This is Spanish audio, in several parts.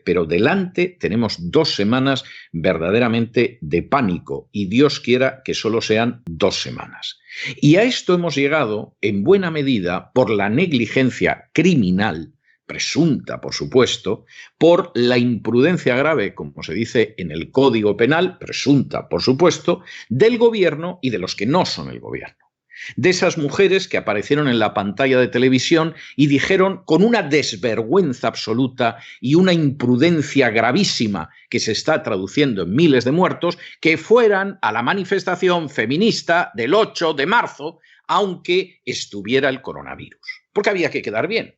pero delante tenemos 2 semanas verdaderamente de pánico y Dios quiera que solo sean 2 semanas. Y a esto hemos llegado en buena medida por la negligencia criminal, presunta por supuesto, por la imprudencia grave, como se dice en el Código Penal, presunta por supuesto, del gobierno y de los que no son el gobierno. De esas mujeres que aparecieron en la pantalla de televisión y dijeron con una desvergüenza absoluta y una imprudencia gravísima que se está traduciendo en miles de muertos, que fueran a la manifestación feminista del 8 de marzo, aunque estuviera el coronavirus, porque había que quedar bien.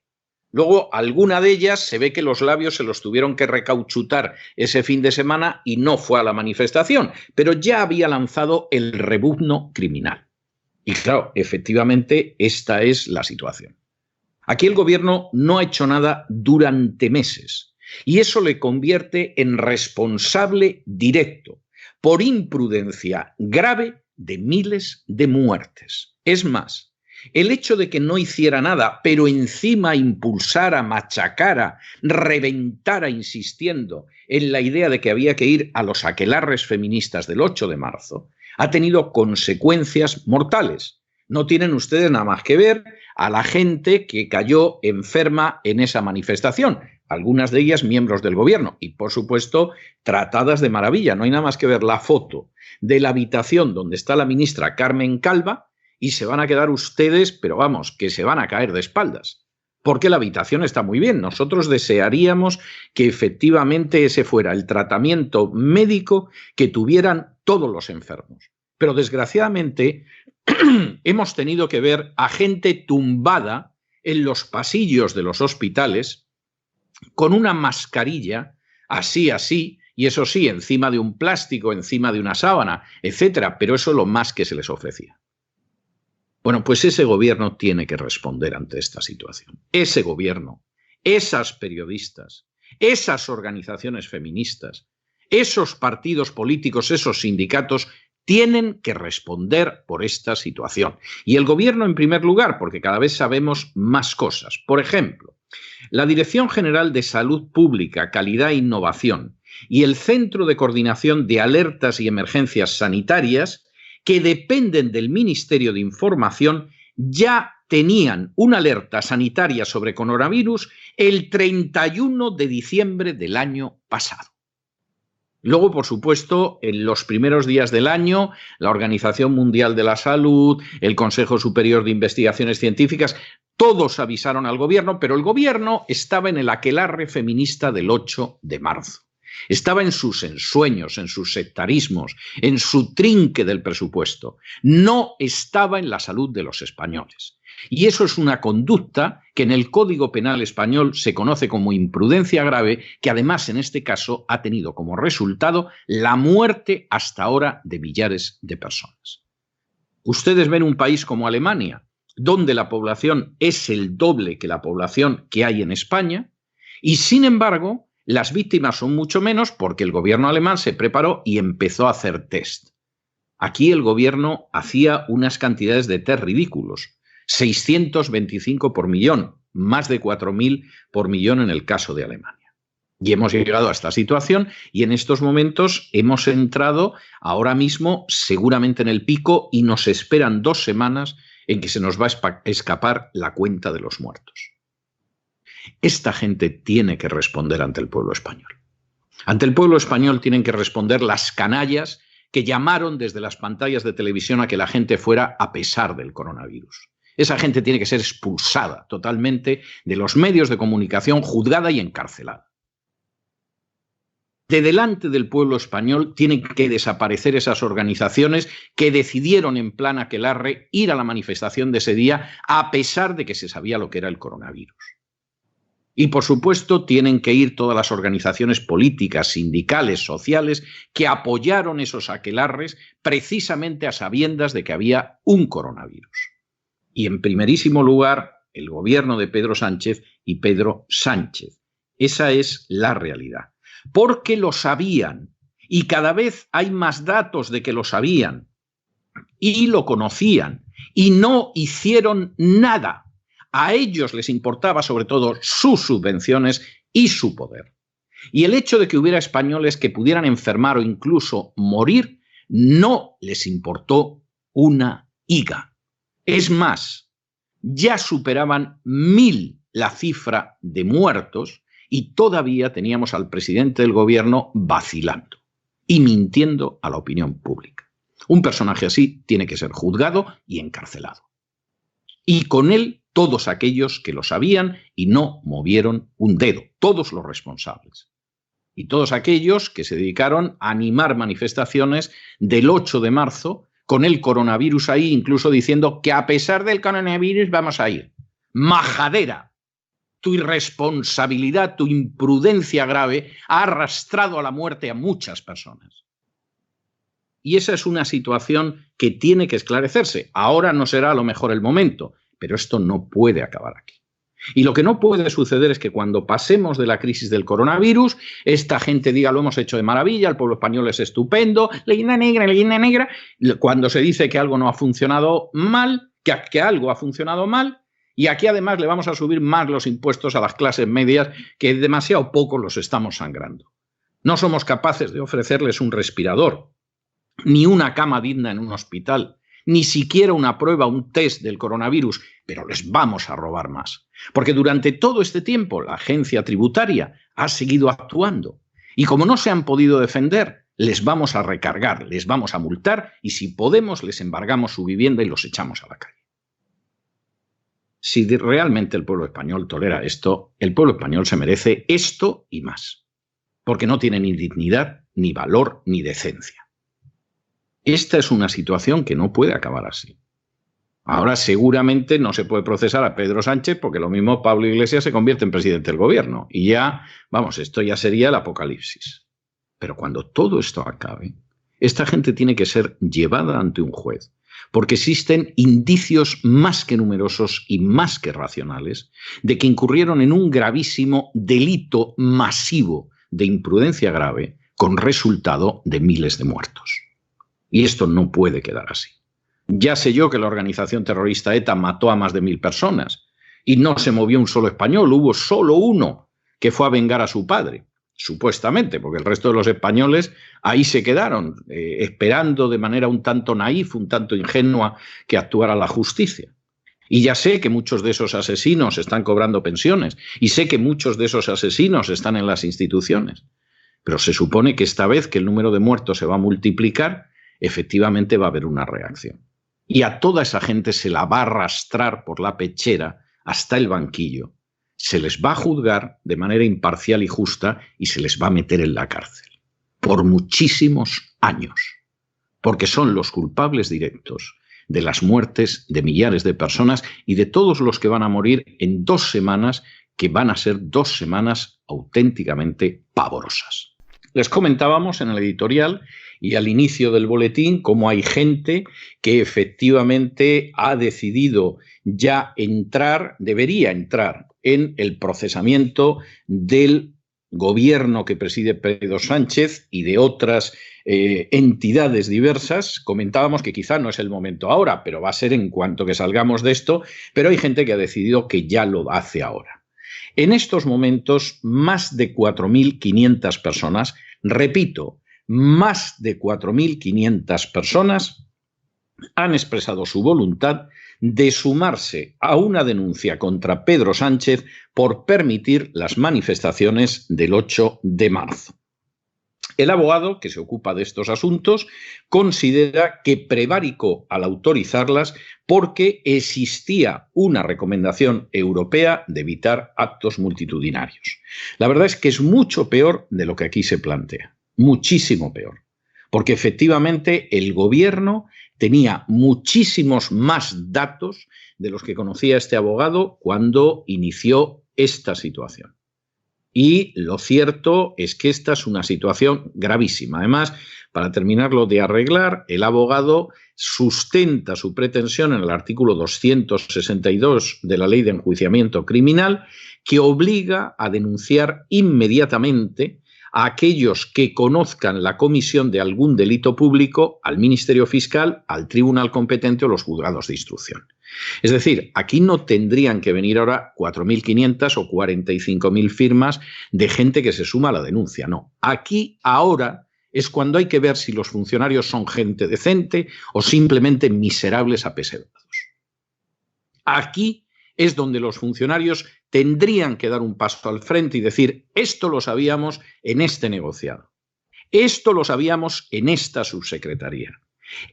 Luego, alguna de ellas se ve que los labios se los tuvieron que recauchutar ese fin de semana y no fue a la manifestación, pero ya había lanzado el rebuzno criminal. Y claro, efectivamente, esta es la situación. Aquí el gobierno no ha hecho nada durante meses y eso le convierte en responsable directo por imprudencia grave de miles de muertes. Es más, el hecho de que no hiciera nada, pero encima impulsara, machacara, reventara insistiendo en la idea de que había que ir a los aquelarres feministas del 8 de marzo, ha tenido consecuencias mortales. No tienen ustedes nada más que ver a la gente que cayó enferma en esa manifestación, algunas de ellas miembros del gobierno y, por supuesto, tratadas de maravilla. No hay nada más que ver la foto de la habitación donde está la ministra Carmen Calva y se van a quedar ustedes, pero vamos, que se van a caer de espaldas. Porque la habitación está muy bien. Nosotros desearíamos que efectivamente ese fuera el tratamiento médico que tuvieran todos los enfermos. Pero desgraciadamente hemos tenido que ver a gente tumbada en los pasillos de los hospitales con una mascarilla así, y eso sí, encima de un plástico, encima de una sábana, etcétera. Pero eso es lo más que se les ofrecía. Bueno, pues ese gobierno tiene que responder ante esta situación. Ese gobierno, esas periodistas, esas organizaciones feministas, esos partidos políticos, esos sindicatos, tienen que responder por esta situación. Y el gobierno en primer lugar, porque cada vez sabemos más cosas. Por ejemplo, la Dirección General de Salud Pública, Calidad e Innovación y el Centro de Coordinación de Alertas y Emergencias Sanitarias, que dependen del Ministerio de Información, ya tenían una alerta sanitaria sobre coronavirus el 31 de diciembre del año pasado. Luego, por supuesto, en los primeros días del año, la Organización Mundial de la Salud, el Consejo Superior de Investigaciones Científicas, todos avisaron al gobierno, pero el gobierno estaba en el aquelarre feminista del 8 de marzo. Estaba en sus ensueños, en sus sectarismos, en su trinque del presupuesto. No estaba en la salud de los españoles. Y eso es una conducta que en el Código Penal español se conoce como imprudencia grave, que además en este caso ha tenido como resultado la muerte hasta ahora de millares de personas. Ustedes ven un país como Alemania, donde la población es el doble que la población que hay en España, y sin embargo las víctimas son mucho menos porque el gobierno alemán se preparó y empezó a hacer test. Aquí el gobierno hacía unas cantidades de test ridículos. 625 por millón, más de 4.000 por millón en el caso de Alemania. Y hemos llegado a esta situación y en estos momentos hemos entrado ahora mismo seguramente en el pico y nos esperan 2 semanas en que se nos va a escapar la cuenta de los muertos. Esta gente tiene que responder ante el pueblo español. Ante el pueblo español tienen que responder las canallas que llamaron desde las pantallas de televisión a que la gente fuera a pesar del coronavirus. Esa gente tiene que ser expulsada totalmente de los medios de comunicación, juzgada y encarcelada. De delante del pueblo español tienen que desaparecer esas organizaciones que decidieron en plan aquelarre ir a la manifestación de ese día a pesar de que se sabía lo que era el coronavirus. Y por supuesto tienen que ir todas las organizaciones políticas, sindicales, sociales que apoyaron esos aquelarres precisamente a sabiendas de que había un coronavirus. Y en primerísimo lugar, el gobierno de Pedro Sánchez y Pedro Sánchez. Esa es la realidad. Porque lo sabían y cada vez hay más datos de que lo sabían y lo conocían y no hicieron nada. A ellos les importaba sobre todo sus subvenciones y su poder. Y el hecho de que hubiera españoles que pudieran enfermar o incluso morir no les importó una higa. Es más, ya superaban 1000 la cifra de muertos y todavía teníamos al presidente del gobierno vacilando y mintiendo a la opinión pública. Un personaje así tiene que ser juzgado y encarcelado. Y con él todos aquellos que lo sabían y no movieron un dedo, todos los responsables. Y todos aquellos que se dedicaron a animar manifestaciones del 8 de marzo con el coronavirus ahí, incluso diciendo que a pesar del coronavirus vamos a ir. Majadera. Tu irresponsabilidad, tu imprudencia grave ha arrastrado a la muerte a muchas personas. Y esa es una situación que tiene que esclarecerse. Ahora no será a lo mejor el momento, pero esto no puede acabar aquí. Y lo que no puede suceder es que cuando pasemos de la crisis del coronavirus, esta gente diga lo hemos hecho de maravilla, el pueblo español es estupendo, leyenda negra. Cuando se dice que algo no ha funcionado mal, que algo ha funcionado mal, y aquí además le vamos a subir más los impuestos a las clases medias, que demasiado poco los estamos sangrando. No somos capaces de ofrecerles un respirador, ni una cama digna en un hospital, ni siquiera una prueba, un test del coronavirus, pero les vamos a robar más. Porque durante todo este tiempo la agencia tributaria ha seguido actuando. Y como no se han podido defender, les vamos a recargar, les vamos a multar y si podemos les embargamos su vivienda y los echamos a la calle. Si realmente el pueblo español tolera esto, el pueblo español se merece esto y más. Porque no tiene ni dignidad, ni valor, ni decencia. Esta es una situación que no puede acabar así. Ahora seguramente no se puede procesar a Pedro Sánchez porque lo mismo Pablo Iglesias se convierte en presidente del gobierno. Y ya, vamos, esto ya sería el apocalipsis. Pero cuando todo esto acabe, esta gente tiene que ser llevada ante un juez. Porque existen indicios más que numerosos y más que racionales de que incurrieron en un gravísimo delito masivo de imprudencia grave con resultado de miles de muertos. Y esto no puede quedar así. Ya sé yo que la organización terrorista ETA mató a más de 1000 personas y no se movió un solo español, hubo solo uno que fue a vengar a su padre, supuestamente, porque el resto de los españoles ahí se quedaron, esperando de manera un tanto naif, un tanto ingenua, que actuara la justicia. Y ya sé que muchos de esos asesinos están cobrando pensiones y sé que muchos de esos asesinos están en las instituciones. Pero se supone que esta vez que el número de muertos se va a multiplicar, efectivamente va a haber una reacción. Y a toda esa gente se la va a arrastrar por la pechera hasta el banquillo. Se les va a juzgar de manera imparcial y justa y se les va a meter en la cárcel. Por muchísimos años. Porque son los culpables directos de las muertes de millares de personas y de todos los que van a morir en 2 semanas, que van a ser 2 semanas auténticamente pavorosas. Les comentábamos en el editorial y al inicio del boletín cómo hay gente que efectivamente ha decidido ya debería entrar en el procesamiento del gobierno que preside Pedro Sánchez y de otras entidades diversas. Comentábamos que quizá no es el momento ahora, pero va a ser en cuanto que salgamos de esto, pero hay gente que ha decidido que ya lo hace ahora. En estos momentos, más de 4.500 personas, repito, más de 4.500 personas han expresado su voluntad de sumarse a una denuncia contra Pedro Sánchez por permitir las manifestaciones del 8 de marzo. El abogado que se ocupa de estos asuntos considera que prevaricó al autorizarlas porque existía una recomendación europea de evitar actos multitudinarios. La verdad es que es mucho peor de lo que aquí se plantea, muchísimo peor, porque efectivamente el gobierno tenía muchísimos más datos de los que conocía este abogado cuando inició esta situación. Y lo cierto es que esta es una situación gravísima. Además, para terminarlo de arreglar, el abogado sustenta su pretensión en el artículo 262 de la Ley de Enjuiciamiento Criminal, que obliga a denunciar inmediatamente a aquellos que conozcan la comisión de algún delito público al Ministerio Fiscal, al tribunal competente o los juzgados de instrucción. Es decir, aquí no tendrían que venir ahora 4.500 o 45.000 firmas de gente que se suma a la denuncia. No, aquí ahora es cuando hay que ver si los funcionarios son gente decente o simplemente miserables apesebrados. Aquí es donde los funcionarios tendrían que dar un paso al frente y decir, esto lo sabíamos en este negociado, esto lo sabíamos en esta subsecretaría,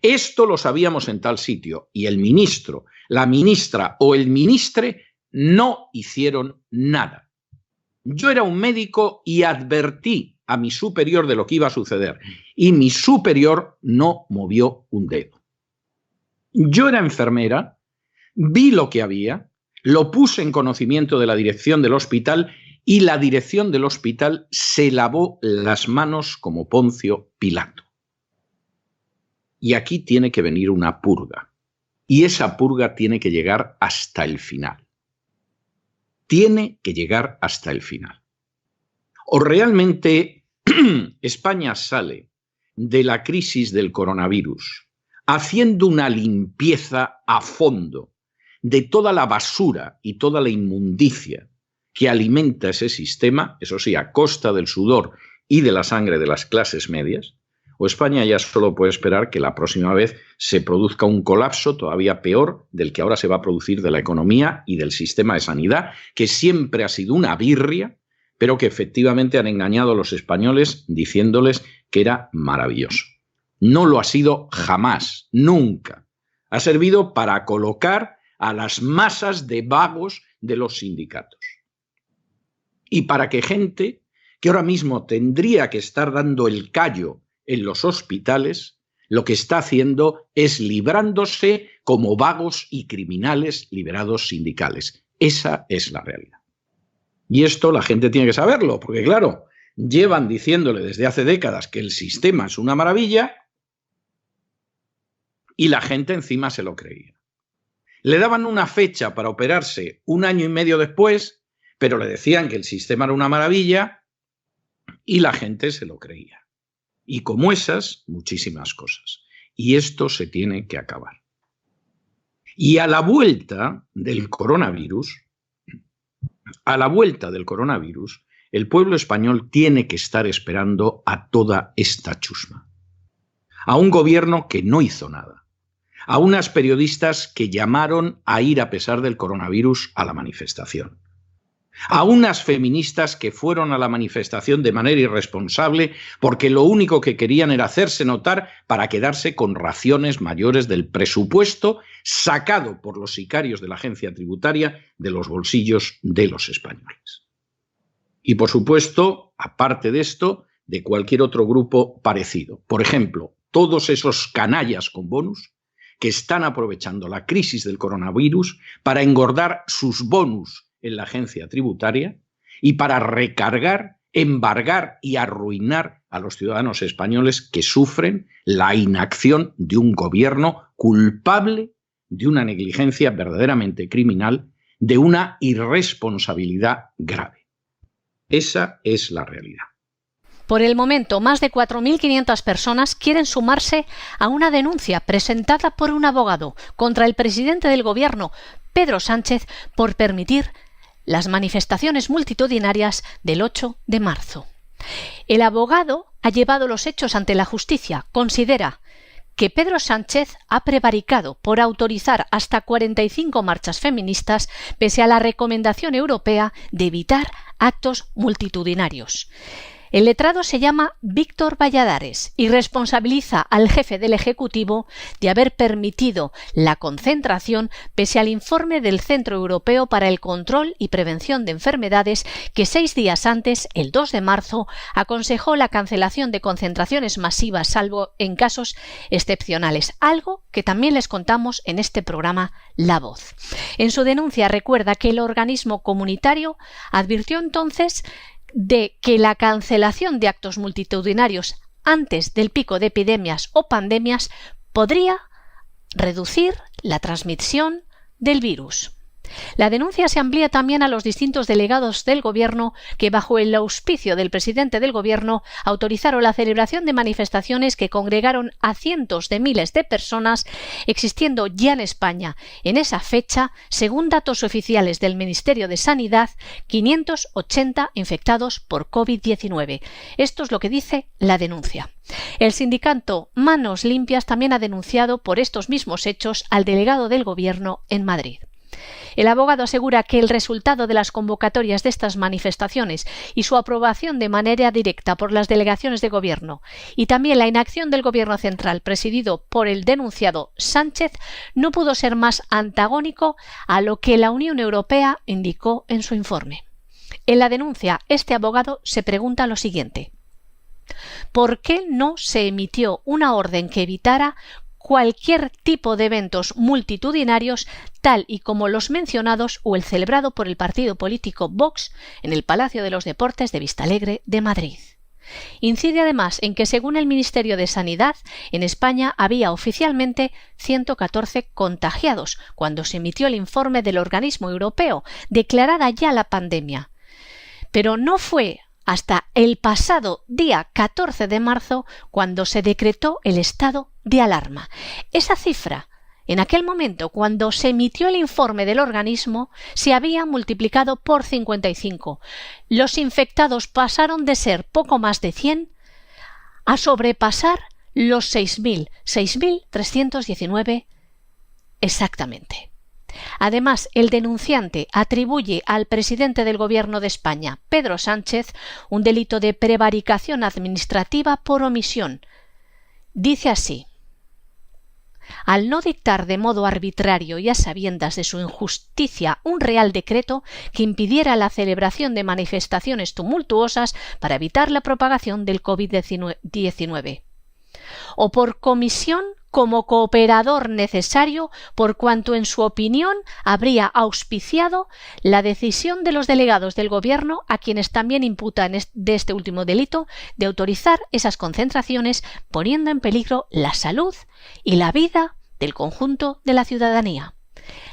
esto lo sabíamos en tal sitio, y el ministro, la ministra o el ministre no hicieron nada. Yo era un médico y advertí a mi superior de lo que iba a suceder, y mi superior no movió un dedo. Yo era enfermera, vi lo que había, lo puse en conocimiento de la dirección del hospital y la dirección del hospital se lavó las manos como Poncio Pilato. Y aquí tiene que venir una purga. Y esa purga tiene que llegar hasta el final. Tiene que llegar hasta el final. O realmente España sale de la crisis del coronavirus haciendo una limpieza a fondo de toda la basura y toda la inmundicia que alimenta ese sistema, eso sí, a costa del sudor y de la sangre de las clases medias, o España ya solo puede esperar que la próxima vez se produzca un colapso todavía peor del que ahora se va a producir de la economía y del sistema de sanidad, que siempre ha sido una birria, pero que efectivamente han engañado a los españoles diciéndoles que era maravilloso. No lo ha sido jamás, nunca. Ha servido para colocar a las masas de vagos de los sindicatos. Y para que gente que ahora mismo tendría que estar dando el callo en los hospitales, lo que está haciendo es librándose como vagos y criminales liberados sindicales. Esa es la realidad. Y esto la gente tiene que saberlo, porque claro, llevan diciéndole desde hace décadas que el sistema es una maravilla y la gente encima se lo creía. Le daban una fecha para operarse 1 año y medio después, pero le decían que el sistema era una maravilla y la gente se lo creía. Y como esas, muchísimas cosas. Y esto se tiene que acabar. Y a la vuelta del coronavirus, el pueblo español tiene que estar esperando a toda esta chusma. A un gobierno que no hizo nada. A unas periodistas que llamaron a ir a pesar del coronavirus a la manifestación. A unas feministas que fueron a la manifestación de manera irresponsable porque lo único que querían era hacerse notar para quedarse con raciones mayores del presupuesto sacado por los sicarios de la agencia tributaria de los bolsillos de los españoles. Y por supuesto, aparte de esto, de cualquier otro grupo parecido. Por ejemplo, todos esos canallas con bonus que están aprovechando la crisis del coronavirus para engordar sus bonus en la agencia tributaria y para recargar, embargar y arruinar a los ciudadanos españoles que sufren la inacción de un gobierno culpable de una negligencia verdaderamente criminal, de una irresponsabilidad grave. Esa es la realidad. Por el momento, más de 4.500 personas quieren sumarse a una denuncia presentada por un abogado contra el presidente del gobierno, Pedro Sánchez, por permitir las manifestaciones multitudinarias del 8 de marzo. El abogado ha llevado los hechos ante la justicia. Considera que Pedro Sánchez ha prevaricado por autorizar hasta 45 marchas feministas pese a la recomendación europea de evitar actos multitudinarios. El letrado se llama Víctor Valladares y responsabiliza al jefe del Ejecutivo de haber permitido la concentración pese al informe del Centro Europeo para el Control y Prevención de Enfermedades que 6 días antes, el 2 de marzo, aconsejó la cancelación de concentraciones masivas salvo en casos excepcionales, algo que también les contamos en este programa La Voz. En su denuncia recuerda que el organismo comunitario advirtió entonces de que la cancelación de actos multitudinarios antes del pico de epidemias o pandemias podría reducir la transmisión del virus. La denuncia se amplía también a los distintos delegados del Gobierno que, bajo el auspicio del presidente del Gobierno, autorizaron la celebración de manifestaciones que congregaron a cientos de miles de personas, existiendo ya en España, en esa fecha, según datos oficiales del Ministerio de Sanidad, 580 infectados por COVID-19. Esto es lo que dice la denuncia. El sindicato Manos Limpias también ha denunciado por estos mismos hechos al delegado del Gobierno en Madrid. El abogado asegura que el resultado de las convocatorias de estas manifestaciones y su aprobación de manera directa por las delegaciones de gobierno y también la inacción del Gobierno central presidido por el denunciado Sánchez no pudo ser más antagónico a lo que la Unión Europea indicó en su informe. En la denuncia, este abogado se pregunta lo siguiente: ¿por qué no se emitió una orden que evitara cualquier tipo de eventos multitudinarios tal y como los mencionados o el celebrado por el partido político Vox en el Palacio de los Deportes de Vistalegre de Madrid? Incide además en que, según el Ministerio de Sanidad, en España había oficialmente 114 contagiados cuando se emitió el informe del organismo europeo, declarada ya la pandemia. Pero no fue hasta el pasado día 14 de marzo cuando se decretó el estado de alarma. Esa cifra, en aquel momento, cuando se emitió el informe del organismo, se había multiplicado por 55. Los infectados pasaron de ser poco más de 100 a sobrepasar los 6.319 exactamente. Además, el denunciante atribuye al presidente del Gobierno de España, Pedro Sánchez, un delito de prevaricación administrativa por omisión. Dice así: al no dictar de modo arbitrario y a sabiendas de su injusticia un real decreto que impidiera la celebración de manifestaciones tumultuosas para evitar la propagación del COVID-19, o por comisión como cooperador necesario por cuanto en su opinión habría auspiciado la decisión de los delegados del Gobierno, a quienes también imputan de este último delito, de autorizar esas concentraciones poniendo en peligro la salud y la vida del conjunto de la ciudadanía.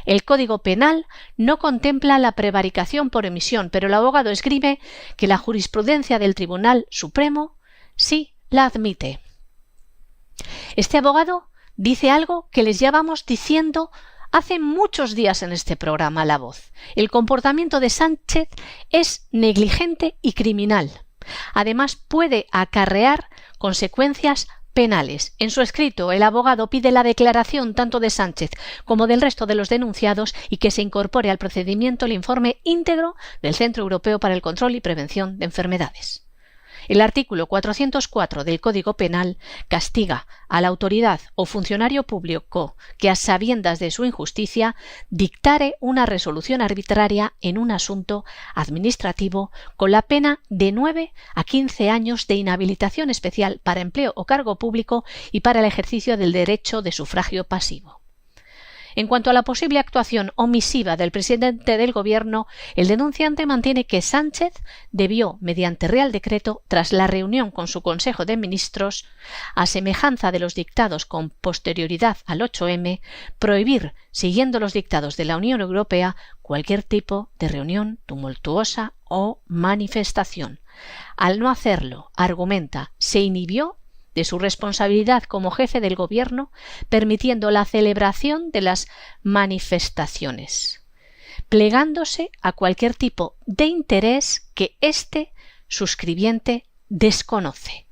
El Código Penal no contempla la prevaricación por omisión, pero el abogado escribe que la jurisprudencia del Tribunal Supremo sí la admite. Este abogado dice algo que les llevamos diciendo hace muchos días en este programa La Voz. El comportamiento de Sánchez es negligente y criminal. Además, puede acarrear consecuencias penales. En su escrito, el abogado pide la declaración tanto de Sánchez como del resto de los denunciados y que se incorpore al procedimiento el informe íntegro del Centro Europeo para el Control y Prevención de Enfermedades. El artículo 404 del Código Penal castiga a la autoridad o funcionario público que, a sabiendas de su injusticia, dictare una resolución arbitraria en un asunto administrativo con la pena de 9 a 15 años de inhabilitación especial para empleo o cargo público y para el ejercicio del derecho de sufragio pasivo. En cuanto a la posible actuación omisiva del presidente del Gobierno, el denunciante mantiene que Sánchez debió, mediante Real Decreto, tras la reunión con su Consejo de Ministros, a semejanza de los dictados con posterioridad al 8M, prohibir, siguiendo los dictados de la Unión Europea, cualquier tipo de reunión tumultuosa o manifestación. Al no hacerlo, argumenta, se inhibió de su responsabilidad como jefe del Gobierno, permitiendo la celebración de las manifestaciones, plegándose a cualquier tipo de interés que este suscribiente desconoce.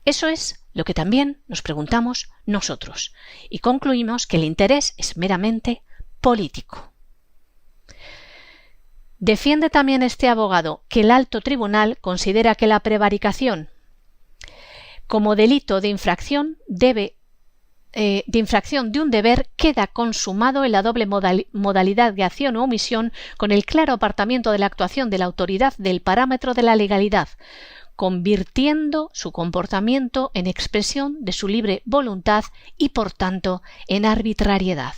Eso es lo que también nos preguntamos nosotros, y concluimos que el interés es meramente político. Defiende también este abogado que el alto tribunal considera que la prevaricación como delito de infracción de un deber queda consumado en la doble modalidad de acción o omisión con el claro apartamiento de la actuación de la autoridad del parámetro de la legalidad, convirtiendo su comportamiento en expresión de su libre voluntad y, por tanto, en arbitrariedad.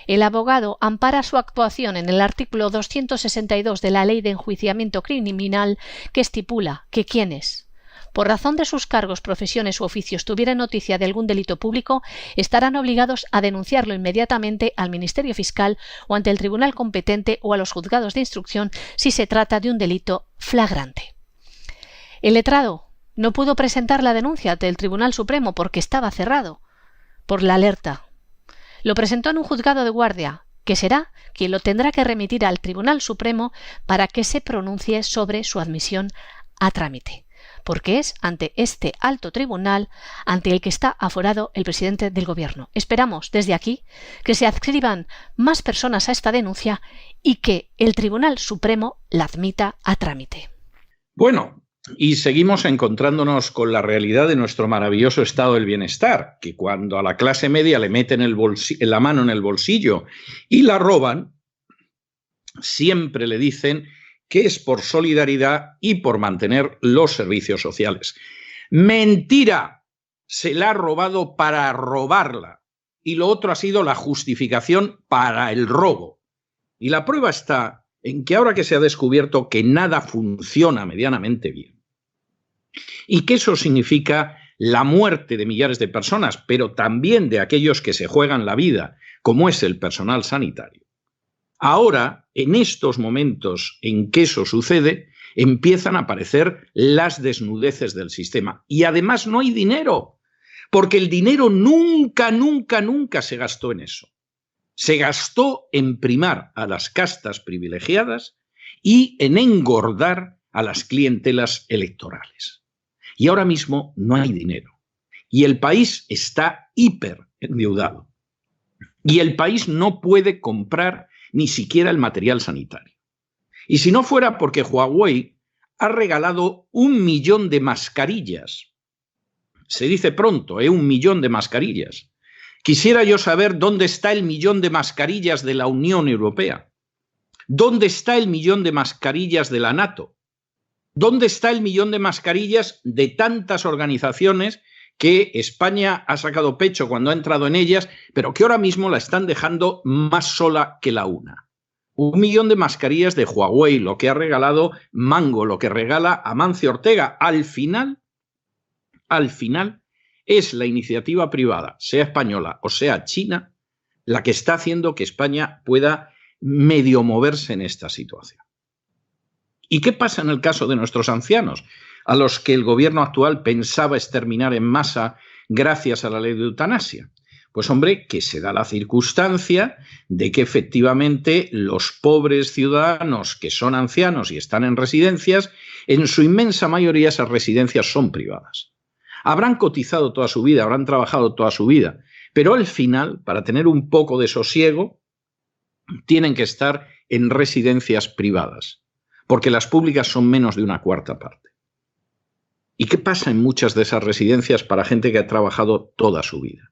El abogado ampara su actuación en el artículo 262 de la Ley de Enjuiciamiento Criminal, que estipula que quienes, por razón de sus cargos, profesiones u oficios, tuvieran noticia de algún delito público, estarán obligados a denunciarlo inmediatamente al Ministerio Fiscal o ante el tribunal competente o a los juzgados de instrucción si se trata de un delito flagrante. El letrado no pudo presentar la denuncia ante el Tribunal Supremo porque estaba cerrado por la alerta. Lo presentó en un juzgado de guardia, que será quien lo tendrá que remitir al Tribunal Supremo para que se pronuncie sobre su admisión a trámite, porque es ante este alto tribunal ante el que está aforado el presidente del Gobierno. Esperamos desde aquí que se adscriban más personas a esta denuncia y que el Tribunal Supremo la admita a trámite. Bueno, y seguimos encontrándonos con la realidad de nuestro maravilloso estado del bienestar, que cuando a la clase media le meten la mano en el bolsillo y la roban, siempre le dicen que es por solidaridad y por mantener los servicios sociales. ¡Mentira! Se la ha robado para robarla. Y lo otro ha sido la justificación para el robo. Y la prueba está en que ahora que se ha descubierto que nada funciona medianamente bien y que eso significa la muerte de millares de personas, pero también de aquellos que se juegan la vida, como es el personal sanitario. Ahora, en estos momentos en que eso sucede, empiezan a aparecer las desnudeces del sistema. Y además no hay dinero, porque el dinero nunca se gastó en eso. Se gastó en primar a las castas privilegiadas y en engordar a las clientelas electorales. Y ahora mismo no hay dinero. Y el país está hiperendeudado. Y el país no puede comprar ni siquiera el material sanitario. Y si no fuera porque Huawei ha regalado 1 millón de mascarillas, se dice pronto, 1 millón de mascarillas. Quisiera yo saber dónde está el 1 millón de mascarillas de la Unión Europea. ¿Dónde está el 1 millón de mascarillas de la NATO? ¿Dónde está el 1 millón de mascarillas de tantas organizaciones que España ha sacado pecho cuando ha entrado en ellas, pero que ahora mismo la están dejando más sola que la una? 1 millón de mascarillas de Huawei, lo que ha regalado Mango, lo que regala Amancio Ortega. Al final, es la iniciativa privada, sea española o sea china, la que está haciendo que España pueda medio moverse en esta situación. ¿Y qué pasa en el caso de nuestros ancianos, a los que el gobierno actual pensaba exterminar en masa gracias a la ley de eutanasia? Pues hombre, que se da la circunstancia de que efectivamente los pobres ciudadanos que son ancianos y están en residencias, en su inmensa mayoría esas residencias son privadas. Habrán cotizado toda su vida, habrán trabajado toda su vida, pero al final, para tener un poco de sosiego, tienen que estar en residencias privadas, porque las públicas son menos de 1/4 parte. ¿Y qué pasa en muchas de esas residencias para gente que ha trabajado toda su vida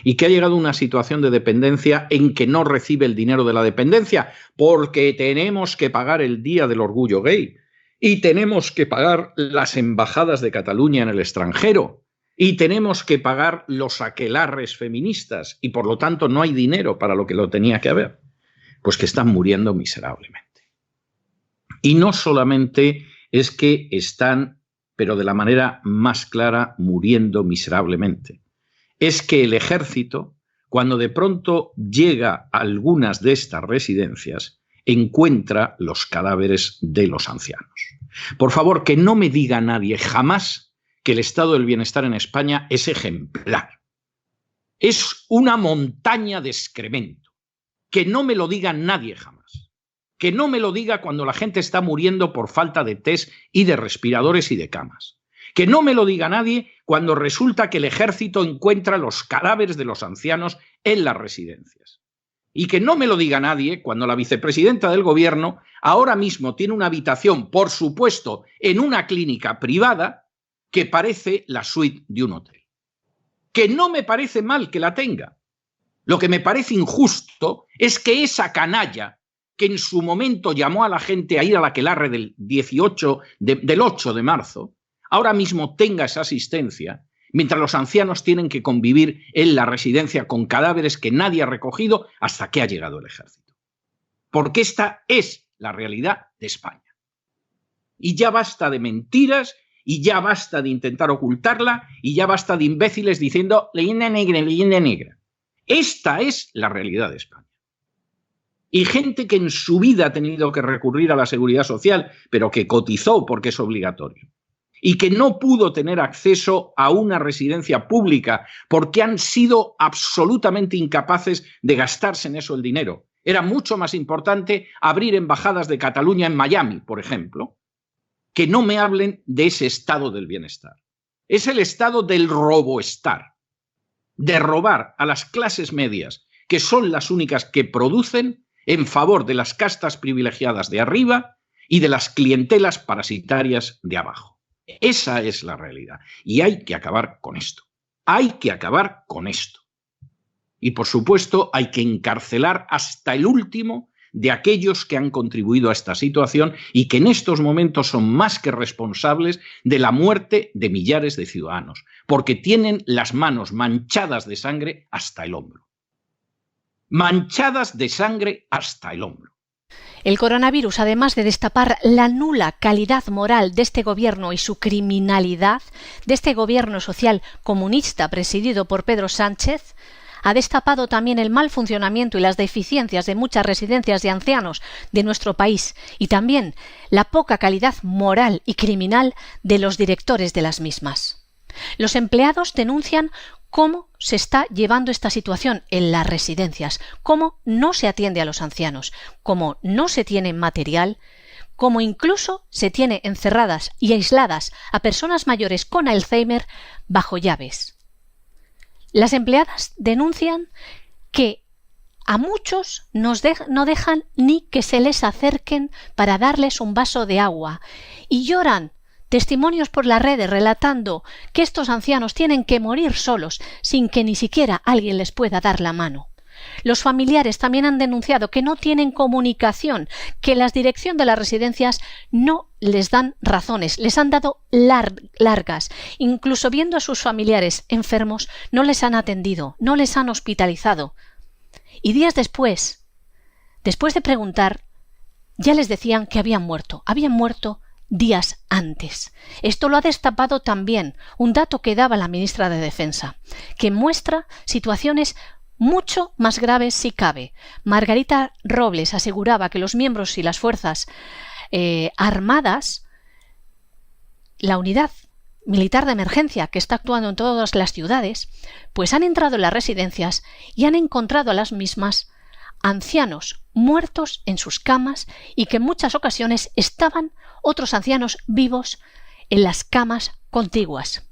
y que ha llegado a una situación de dependencia en que no recibe el dinero de la dependencia porque tenemos que pagar el Día del Orgullo Gay y tenemos que pagar las embajadas de Cataluña en el extranjero y tenemos que pagar los aquelarres feministas y por lo tanto no hay dinero para lo que lo tenía que haber? Pues que están muriendo miserablemente. Y no solamente es que están, pero de la manera más clara, muriendo miserablemente. Es que el ejército, cuando de pronto llega a algunas de estas residencias, encuentra los cadáveres de los ancianos. Por favor, que no me diga nadie jamás que el estado del bienestar en España es ejemplar. Es una montaña de excremento. Que no me lo diga nadie jamás. Que no me lo diga cuando la gente está muriendo por falta de test y de respiradores y de camas. Que no me lo diga nadie cuando resulta que el ejército encuentra los cadáveres de los ancianos en las residencias. Y que no me lo diga nadie cuando la vicepresidenta del gobierno ahora mismo tiene una habitación, por supuesto, en una clínica privada que parece la suite de un hotel. Que no me parece mal que la tenga. Lo que me parece injusto es que esa canalla que en su momento llamó a la gente a ir al aquelarre del 8 de marzo, ahora mismo tenga esa asistencia, mientras los ancianos tienen que convivir en la residencia con cadáveres que nadie ha recogido hasta que ha llegado el ejército. Porque esta es la realidad de España. Y ya basta de mentiras y ya basta de intentar ocultarla y ya basta de imbéciles diciendo leyenda negra, leyenda negra. Esta es la realidad de España. Y gente que en su vida ha tenido que recurrir a la seguridad social, pero que cotizó porque es obligatorio. Y que no pudo tener acceso a una residencia pública porque han sido absolutamente incapaces de gastarse en eso el dinero. Era mucho más importante abrir embajadas de Cataluña en Miami, por ejemplo, que no me hablen de ese estado del bienestar. Es el estado del roboestar, de robar a las clases medias, que son las únicas que producen, en favor de las castas privilegiadas de arriba y de las clientelas parasitarias de abajo. Esa es la realidad. Y hay que acabar con esto. Hay que acabar con esto. Y, por supuesto, hay que encarcelar hasta el último de aquellos que han contribuido a esta situación y que en estos momentos son más que responsables de la muerte de millares de ciudadanos, porque tienen las manos manchadas de sangre hasta el hombro. Manchadas de sangre hasta el hombro. El coronavirus, además de destapar la nula calidad moral de este gobierno y su criminalidad, de este gobierno social comunista presidido por Pedro Sánchez, ha destapado también el mal funcionamiento y las deficiencias de muchas residencias de ancianos de nuestro país y también la poca calidad moral y criminal de los directores de las mismas. Los empleados denuncian cómo se está llevando esta situación en las residencias, cómo no se atiende a los ancianos, cómo no se tiene material, cómo incluso se tiene encerradas y aisladas a personas mayores con Alzheimer bajo llaves. Las empleadas denuncian que a muchos no dejan ni que se les acerquen para darles un vaso de agua y lloran testimonios por las redes relatando que estos ancianos tienen que morir solos sin que ni siquiera alguien les pueda dar la mano. Los familiares también han denunciado que no tienen comunicación, que la dirección de las residencias no les dan razones, les han dado largas. Incluso viendo a sus familiares enfermos, no les han atendido, no les han hospitalizado. Y días después de preguntar, ya les decían que habían muerto días antes. Esto lo ha destapado también un dato que daba la ministra de Defensa, que muestra situaciones mucho más graves si cabe. Margarita Robles aseguraba que los miembros y las fuerzas armadas, la unidad militar de emergencia que está actuando en todas las ciudades, pues han entrado en las residencias y han encontrado a las mismas ancianos muertos en sus camas y que en muchas ocasiones estaban otros ancianos vivos en las camas contiguas.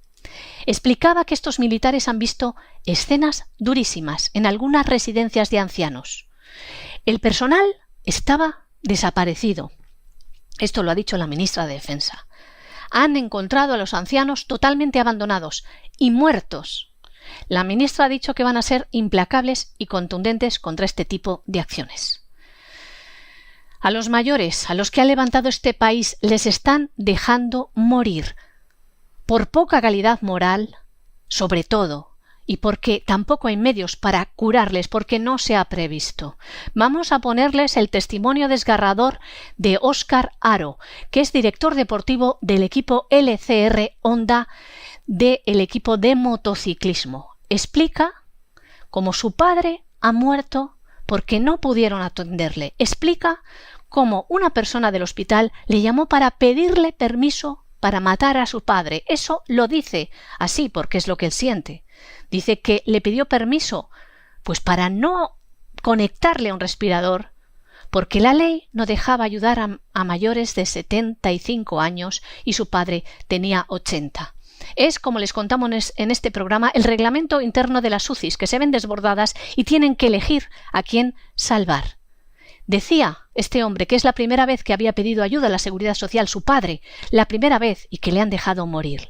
Explicaba que estos militares han visto escenas durísimas en algunas residencias de ancianos. El personal estaba desaparecido. Esto lo ha dicho la ministra de Defensa. Han encontrado a los ancianos totalmente abandonados y muertos. La ministra ha dicho que van a ser implacables y contundentes contra este tipo de acciones. A los mayores, a los que ha levantado este país, les están dejando morir por poca calidad moral, sobre todo, y porque tampoco hay medios para curarles, porque no se ha previsto. Vamos a ponerles el testimonio desgarrador de Óscar Haro, que es director deportivo del equipo LCR Honda del equipo de motociclismo. Explica cómo su padre ha muerto porque no pudieron atenderle. Explica cómo una persona del hospital le llamó para pedirle permiso para matar a su padre. Eso lo dice así porque es lo que él siente. Dice que le pidió permiso pues para no conectarle a un respirador porque la ley no dejaba ayudar a mayores de 75 años y su padre tenía 80. Es, como les contamos en este programa, el reglamento interno de las UCIs, que se ven desbordadas y tienen que elegir a quién salvar. Decía este hombre que es la primera vez que había pedido ayuda a la Seguridad Social su padre, la primera vez, y que le han dejado morir,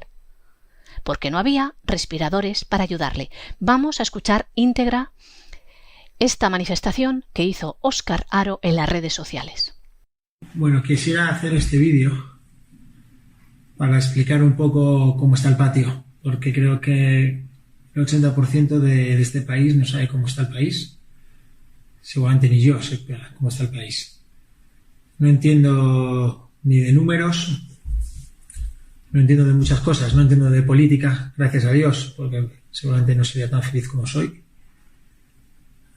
porque no había respiradores para ayudarle. Vamos a escuchar íntegra esta manifestación que hizo Óscar Haro en las redes sociales. Bueno, quisiera hacer este vídeo para explicar un poco cómo está el patio, porque creo que el 80% de este país no sabe cómo está el país. Seguramente ni yo sé cómo está el país. No entiendo ni de números, No entiendo de muchas cosas, no entiendo de política, gracias a Dios, porque seguramente no sería tan feliz como soy.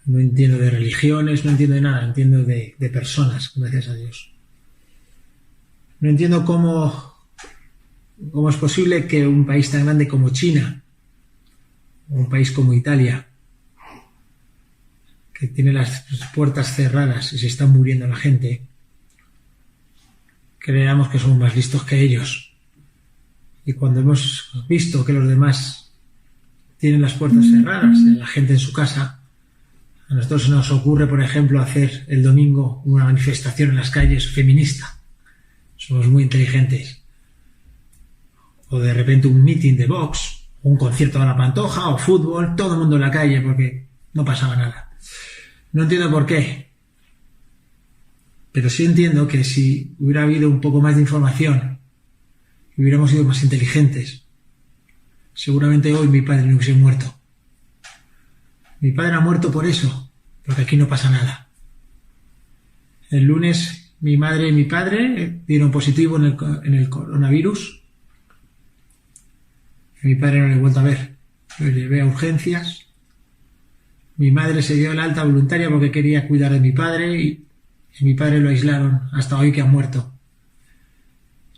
No entiendo de religiones, no entiendo de nada, entiendo de personas, gracias a Dios. No entiendo cómo es posible que un país tan grande como China, o un país como Italia, que tiene las puertas cerradas y se está muriendo la gente, creamos que somos más listos que ellos. Y cuando hemos visto que los demás tienen las puertas cerradas, la gente en su casa, a nosotros se nos ocurre, por ejemplo, hacer el domingo una manifestación en las calles feminista. Somos muy inteligentes. O de repente un meeting de Vox, o un concierto de la Pantoja, o fútbol, todo el mundo en la calle, porque no pasaba nada. No entiendo por qué. Pero sí entiendo que si hubiera habido un poco más de información, hubiéramos sido más inteligentes, seguramente hoy mi padre no hubiese muerto. Mi padre ha muerto por eso, porque aquí no pasa nada. El lunes mi madre y mi padre dieron positivo en el coronavirus. A mi padre no le he vuelto a ver. Lo llevé a urgencias. Mi madre se dio el alta voluntaria porque quería cuidar de mi padre y mi padre lo aislaron hasta hoy que ha muerto.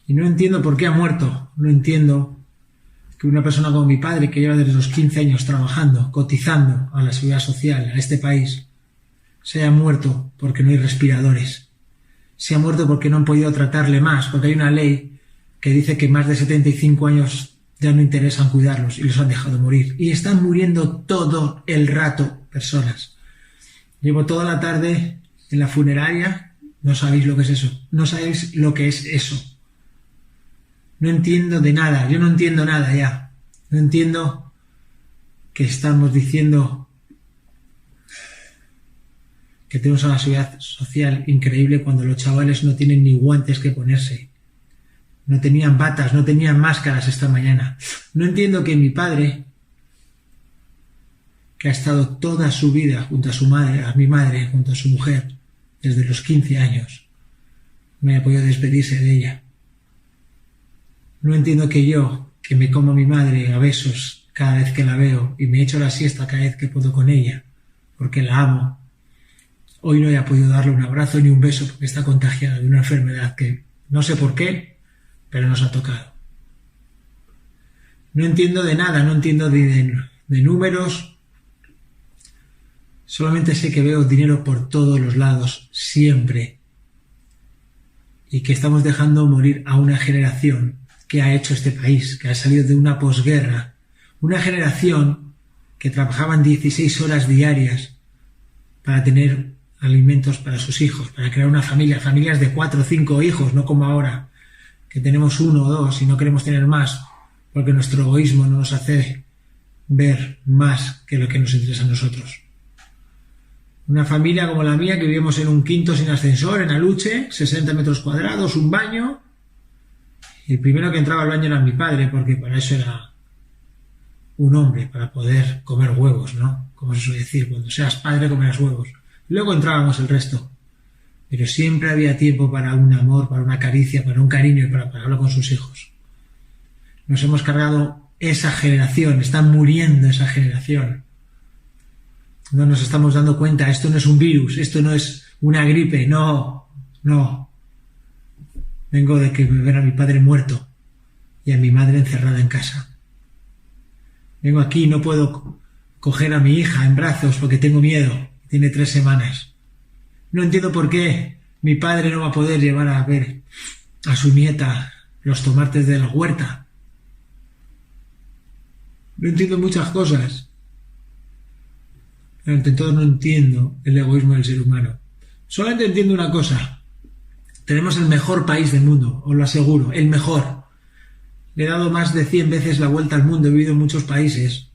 Y no entiendo por qué ha muerto. No entiendo que una persona como mi padre, que lleva desde los 15 años trabajando, cotizando a la seguridad social, a este país, se haya muerto porque no hay respiradores. Se ha muerto porque no han podido tratarle más, porque hay una ley que dice que más de 75 años ya no interesan cuidarlos y los han dejado morir. Y están muriendo todo el rato personas. Llevo toda la tarde en la funeraria. No sabéis lo que es eso. No sabéis lo que es eso. No entiendo de nada, yo no entiendo nada ya. No entiendo que estamos diciendo que tenemos una seguridad social increíble cuando los chavales no tienen ni guantes que ponerse. No tenían batas, no tenían máscaras esta mañana. No entiendo que mi padre, que ha estado toda su vida junto a su madre, a mi madre, junto a su mujer, desde los 15 años, no haya podido despedirse de ella. No entiendo que yo, que me como a mi madre a besos cada vez que la veo y me echo la siesta cada vez que puedo con ella, porque la amo, hoy no haya podido darle un abrazo ni un beso porque está contagiada de una enfermedad que no sé por qué, pero nos ha tocado. No entiendo de nada, no entiendo de números, solamente sé que veo dinero por todos los lados, siempre, y que estamos dejando morir a una generación que ha hecho este país, que ha salido de una posguerra, una generación que trabajaban 16 horas diarias para tener alimentos para sus hijos, para crear una familia, familias de 4 o 5 hijos, no como ahora, que tenemos 1 o 2 y no queremos tener más, porque nuestro egoísmo no nos hace ver más que lo que nos interesa a nosotros. Una familia como la mía, que vivimos en un quinto sin ascensor, en Aluche, 60 metros cuadrados, un baño. Y el primero que entraba al baño era mi padre, porque para eso era un hombre, para poder comer huevos, ¿no? Como se suele decir, cuando seas padre comerás huevos. Luego entrábamos el resto. Pero siempre había tiempo para un amor, para una caricia, para un cariño y para hablar con sus hijos. Nos hemos cargado esa generación, están muriendo esa generación. No nos estamos dando cuenta, esto no es un virus, esto no es una gripe, no. Vengo de que ver a mi padre muerto y a mi madre encerrada en casa. Vengo aquí y no puedo coger a mi hija en brazos porque tengo miedo. Tiene 3 semanas. No entiendo por qué mi padre no va a poder llevar a ver a su nieta los tomates de la huerta. No entiendo muchas cosas. Pero ante todo no entiendo el egoísmo del ser humano. Solamente entiendo una cosa. Tenemos el mejor país del mundo, os lo aseguro, el mejor. Le he dado más de 100 veces la vuelta al mundo, he vivido en muchos países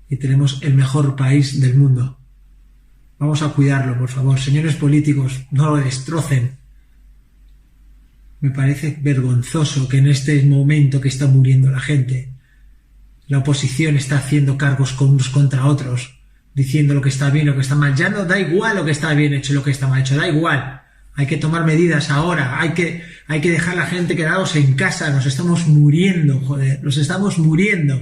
y tenemos el mejor país del mundo. Vamos a cuidarlo, por favor. Señores políticos, no lo destrocen. Me parece vergonzoso que en este momento que está muriendo la gente, la oposición está haciendo cargos con unos contra otros, diciendo lo que está bien, lo que está mal. Ya no da igual lo que está bien hecho y lo que está mal hecho, da igual. Hay que tomar medidas ahora, hay que dejar a la gente quedados en casa, nos estamos muriendo, joder, nos estamos muriendo.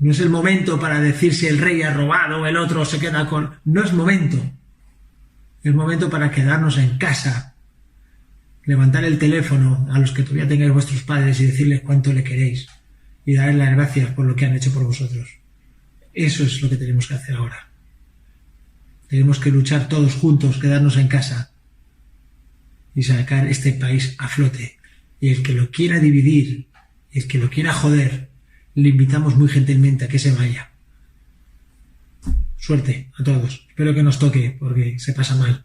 No es el momento para decir si el rey ha robado o el otro se queda con... No es momento. Es momento para quedarnos en casa, levantar el teléfono a los que todavía tengáis vuestros padres y decirles cuánto le queréis y darles las gracias por lo que han hecho por vosotros. Eso es lo que tenemos que hacer ahora. Tenemos que luchar todos juntos, quedarnos en casa y sacar este país a flote. Y el que lo quiera dividir, el que lo quiera joder, le invitamos muy gentilmente a que se vaya. Suerte a todos. Espero que nos toque, porque se pasa mal.